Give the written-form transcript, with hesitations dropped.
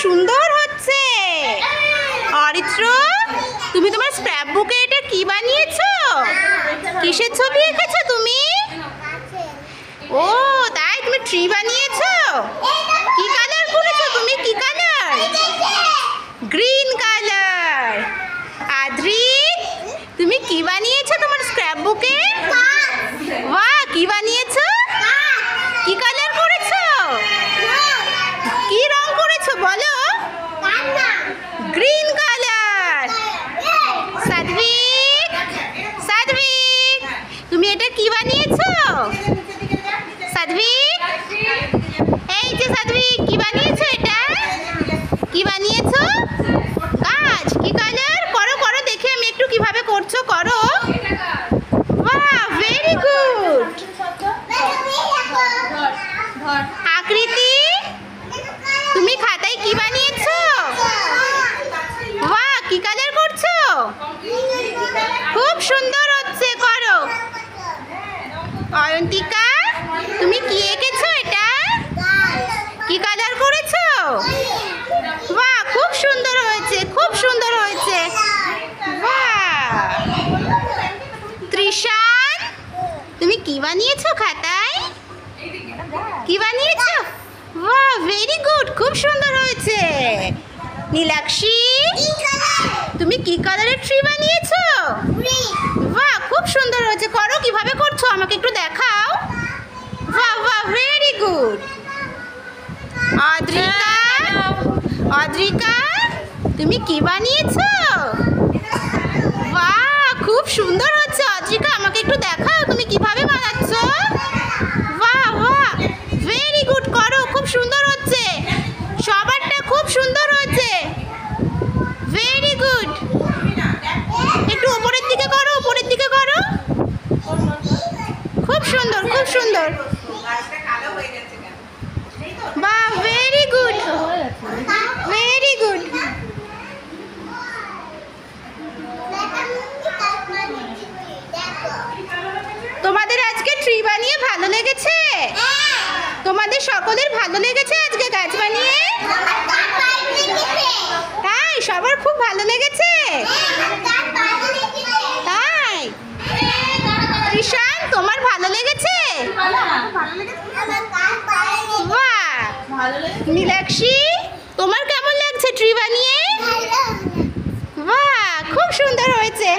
সুন্দর হচ্ছে। অরিত্র, তুমি তোমার স্ক্র্যাপ বুকে এটা কি বানিয়েছো? কিসের ছবি এঁকেছো তুমি? ও তাই, তুমি ট্রি বানিয়েছো? কি কালার করেছো তুমি? কি কালার? Green colour. আদ্রিক, তুমি কি বানিয়েছো তোমার স্ক্র্যাপ বুকে? বাহ, কি বানিয়েছো? কি কালার করেছো? কি রং করেছো বলো? Green colour. সাদভিক, সাদভিক, তুমি এটা কি বানিয়েছো? সাদভিক, এই যে সাদভিক, কি বানিয়েছো এটা? কি বানিয়েছো? গাছ। কি কালার? করো করো দেখে আমি একটু কিভাবে করছো, করো। বাহ, ভেরি গুড। আকৃতি, তুমি খাতায় কি বানিয়েছো? বাহ, কি কালার করছো? খুব সুন্দর হচ্ছে, করো। অয়ন্তিকা, তুমি কি এঁকেছো এটা? কি কালার করেছো? বাহ, খুব সুন্দর হয়েছে, খুব সুন্দর হয়েছে। বাহ। ত্রিশান, তুমি কি বানিয়েছো খাতায়? কি বানিয়েছো? বাহ, ভেরি গুড, খুব সুন্দর হয়েছে। নীলাক্ষী, তুমি কি কালারের ট্রি বানিয়েছো? বাহ, খুব সুন্দর হয়েছে, করো, কিভাবে করছো আমাকে একটু দেখাও। বাহ বাহ, ভেরি গুড। অদ্রিকা, অদ্রিকা, তুমি কি বানিয়েছো? বাহ, খুব সুন্দর হচ্ছে। অদ্রিকা, আমাকে একটু দেখাও তুমি কিভাবে বানাচ্ছো। বাহ বাহ, ভেরি গুড, করো, খুব সুন্দর হচ্ছে, সবারটা খুব সুন্দর হচ্ছে। Very good. একটু উপরের দিকে করো, উপরের দিকে করো। খুব সুন্দর, খুব সুন্দর। বাহ, ভেরি গুড, ভেরি গুড। তোমাদের আজকে ট্রি বানিয়ে ভালো লেগেছে? তোমাদের সকলের ভালো লেগেছে আজকে গাছ বানিয়ে? তাই, সবার খুব ভালো লেগেছে? তাই, ত্রিশান, তোমার ভালো লেগেছে? বাহ। নীলাক্ষী, তোমার কেমন লাগছে ট্রি বানিয়ে? বাহ, খুব সুন্দর হয়েছে।